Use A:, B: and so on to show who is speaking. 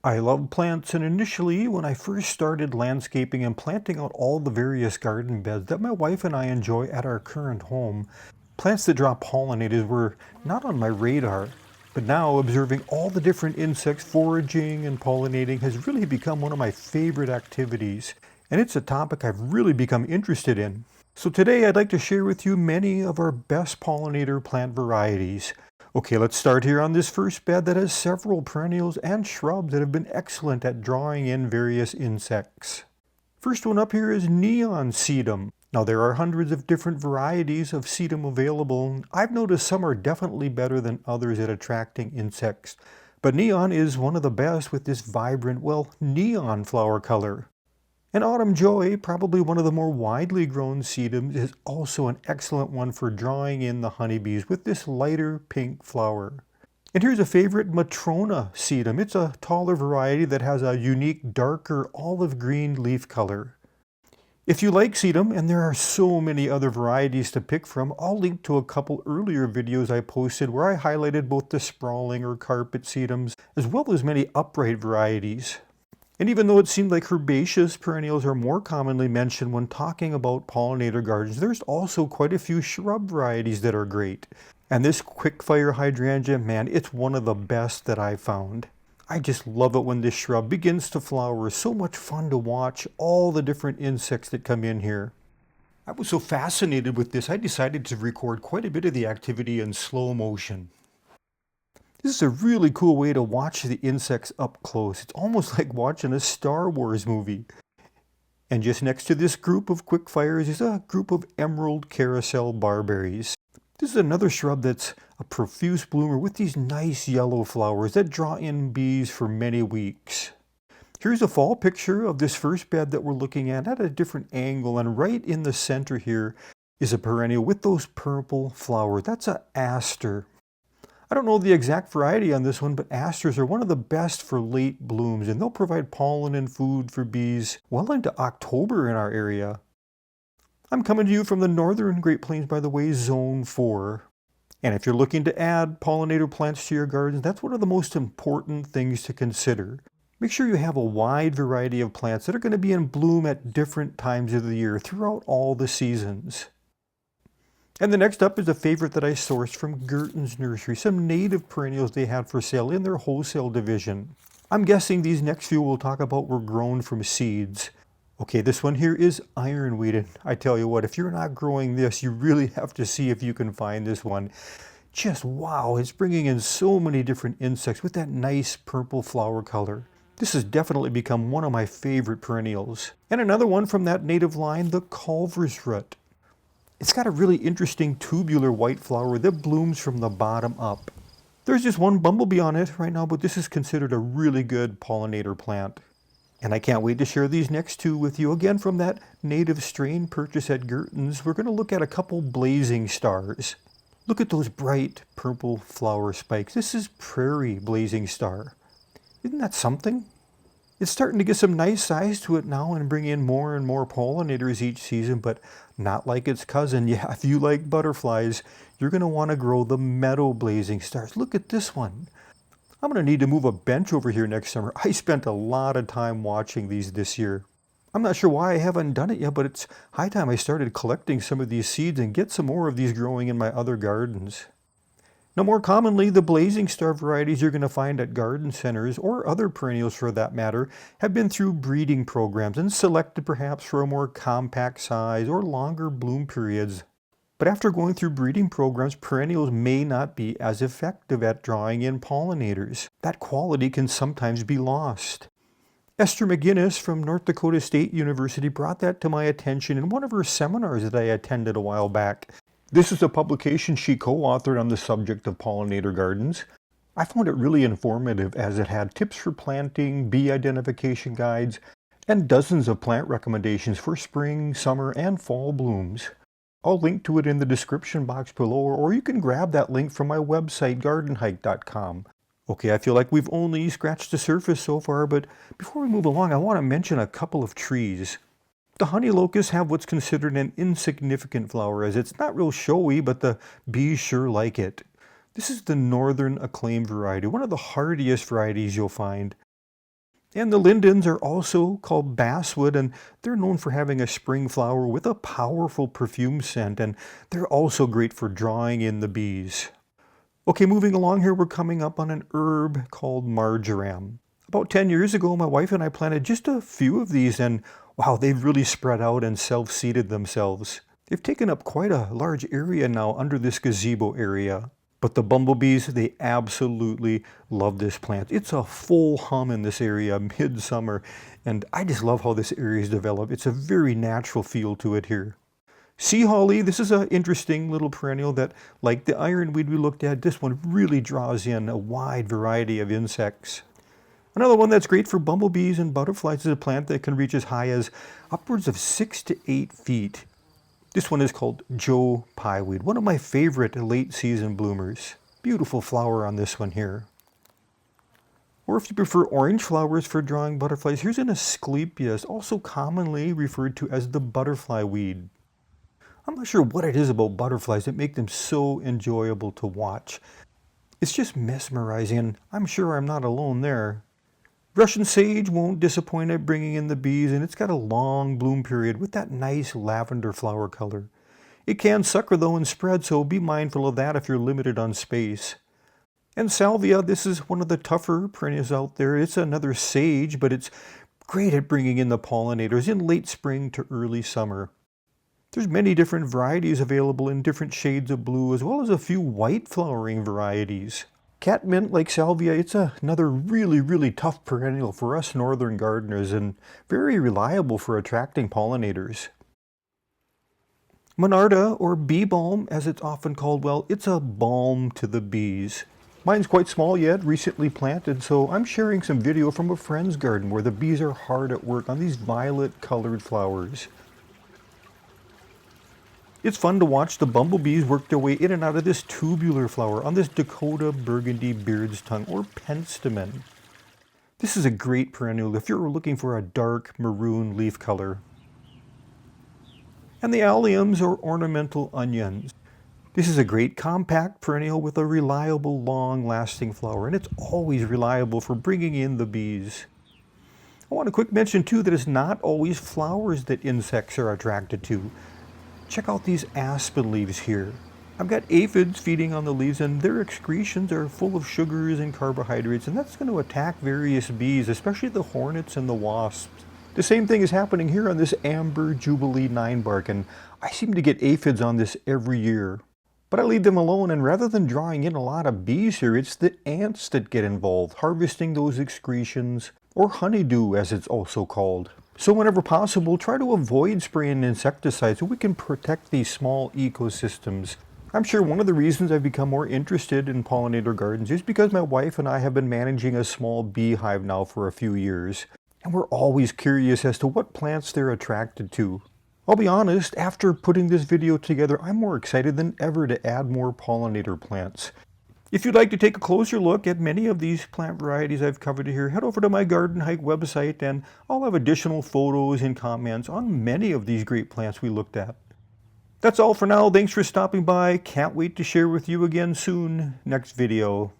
A: I love plants, and initially, when I first started landscaping and planting out all the various garden beds that my wife and I enjoy at our current home, plants that draw pollinators were not on my radar. But now, observing all the different insects foraging and pollinating has really become one of my favorite activities, and it's a topic I've really become interested in. So today I'd like to share with you many of our best pollinator plant varieties. Okay, let's start here on this first bed that has several perennials and shrubs that have been excellent at drawing in various insects. First one up here is neon sedum. Now there are hundreds of different varieties of sedum available. I've noticed some are definitely better than others at attracting insects. But neon is one of the best with this vibrant, well, neon flower color. And autumn joy, probably one of the more widely grown sedums, is also an excellent one for drawing in the honeybees with this lighter pink flower. And here's a favorite, Matrona sedum. It's a taller variety that has a unique darker olive green leaf color. If you like sedum, and there are so many other varieties to pick from, I'll link to a couple earlier videos I posted where I highlighted both the sprawling or carpet sedums as well as many upright varieties. And even though it seemed like herbaceous perennials are more commonly mentioned when talking about pollinator gardens, there's also quite a few shrub varieties that are great. And this quickfire hydrangea, man, it's one of the best that I've found. I just love it when this shrub begins to flower. It's so much fun to watch all the different insects that come in here. I was so fascinated with this, I decided to record quite a bit of the activity in slow motion. This is a really cool way to watch the insects up close. It's almost like watching a Star Wars movie. And just next to this group of quickfires is a group of emerald carousel barberries. This is another shrub that's a profuse bloomer with these nice yellow flowers that draw in bees for many weeks. Here's a fall picture of this first bed that we're looking at a different angle, and right in the center here is a perennial with those purple flowers. That's an aster. I don't know the exact variety on this one, but asters are one of the best for late blooms, and they'll provide pollen and food for bees well into October in our area. I'm coming to you from the northern Great Plains, by the way, Zone 4. And if you're looking to add pollinator plants to your gardens, that's one of the most important things to consider. Make sure you have a wide variety of plants that are going to be in bloom at different times of the year throughout all the seasons. And the next up is a favorite that I sourced from Gerton's Nursery, some native perennials they had for sale in their wholesale division. I'm guessing these next few we'll talk about were grown from seeds. Okay, this one here is ironweed, and I tell you what, if you're not growing this, you really have to see if you can find this one. Just wow, it's bringing in so many different insects with that nice purple flower color. This has definitely become one of my favorite perennials. And another one from that native line, the Culver's Root. It's got a really interesting tubular white flower that blooms from the bottom up. There's just one bumblebee on it right now, but this is considered a really good pollinator plant. And I can't wait to share these next two with you. Again, from that native strain purchase at Gerton's, we're going to look at a couple blazing stars. Look at those bright purple flower spikes. This is prairie blazing star. Isn't that something? It's starting to get some nice size to it now and bring in more and more pollinators each season, but not like its cousin. Yeah, if you like butterflies, you're going to want to grow the meadow blazing stars. Look at this one. I'm going to need to move a bench over here next summer. I spent a lot of time watching these this year. I'm not sure why I haven't done it yet, but it's high time I started collecting some of these seeds and get some more of these growing in my other gardens. Now, more commonly, the blazing star varieties you're going to find at garden centers, or other perennials for that matter, have been through breeding programs and selected perhaps for a more compact size or longer bloom periods. But after going through breeding programs, perennials may not be as effective at drawing in pollinators. That quality can sometimes be lost. Esther McGinnis from North Dakota State University brought that to my attention in one of her seminars that I attended a while back. This is a publication she co-authored on the subject of pollinator gardens. I found it really informative as it had tips for planting, bee identification guides, and dozens of plant recommendations for spring, summer, and fall blooms. I'll link to it in the description box below, or you can grab that link from my website, gardenhike.com. Okay, I feel like we've only scratched the surface so far, but before we move along, I want to mention a couple of trees. The honey locusts have what's considered an insignificant flower, as it's not real showy, but the bees sure like it. This is the northern acclaim variety, one of the hardiest varieties you'll find. And the lindens are also called basswood, and they're known for having a spring flower with a powerful perfume scent, and they're also great for drawing in the bees. Okay, moving along here, we're coming up on an herb called marjoram. About 10 years ago, my wife and I planted just a few of these, and wow, they've really spread out and self-seeded themselves. They've taken up quite a large area now under this gazebo area. But the bumblebees, they absolutely love this plant. It's a full hum in this area midsummer, and I just love how this area is developed. It's a very natural feel to it here. Sea holly, this is an interesting little perennial that, like the ironweed we looked at, this one really draws in a wide variety of insects. Another one that's great for bumblebees and butterflies is a plant that can reach as high as upwards of 6 to 8 feet. This one is called Joe Pyeweed, one of my favorite late season bloomers. Beautiful flower on this one here. Or if you prefer orange flowers for drawing butterflies, here's an Asclepias, also commonly referred to as the butterfly weed. I'm not sure what it is about butterflies that make them so enjoyable to watch. It's just mesmerizing, and I'm sure I'm not alone there. Russian sage won't disappoint at bringing in the bees, and it's got a long bloom period with that nice lavender flower color. It can sucker though and spread, so be mindful of that if you're limited on space. And salvia, this is one of the tougher perennials out there. It's another sage, but it's great at bringing in the pollinators in late spring to early summer. There's many different varieties available in different shades of blue, as well as a few white flowering varieties. Catmint, like salvia, it's another really tough perennial for us northern gardeners and very reliable for attracting pollinators. Monarda, or bee balm as it's often called, well, it's a balm to the bees. Mine's quite small yet, recently planted, so I'm sharing some video from a friend's garden where the bees are hard at work on these violet colored flowers. It's fun to watch the bumblebees work their way in and out of this tubular flower on this Dakota burgundy beard's tongue, or penstemon. This is a great perennial if you're looking for a dark maroon leaf color. And the alliums, or ornamental onions. This is a great compact perennial with a reliable, long-lasting flower, and it's always reliable for bringing in the bees. I want to quick mention too that it's not always flowers that insects are attracted to. Check out these aspen leaves here. I've got aphids feeding on the leaves, and their excretions are full of sugars and carbohydrates, and that's going to attack various bees, especially the hornets and the wasps. The same thing is happening here on this amber Jubilee 9-bark, and I seem to get aphids on this every year. But I leave them alone, and rather than drawing in a lot of bees here, it's the ants that get involved, harvesting those excretions, or honeydew as it's also called. So whenever possible, try to avoid spraying insecticides so we can protect these small ecosystems. I'm sure one of the reasons I've become more interested in pollinator gardens is because my wife and I have been managing a small beehive now for a few years, and we're always curious as to what plants they're attracted to. I'll be honest, after putting this video together, I'm more excited than ever to add more pollinator plants. If you'd like to take a closer look at many of these plant varieties I've covered here, head over to my Garden Hike website, and I'll have additional photos and comments on many of these great plants we looked at. That's all for now. Thanks for stopping by. Can't wait to share with you again soon. Next video.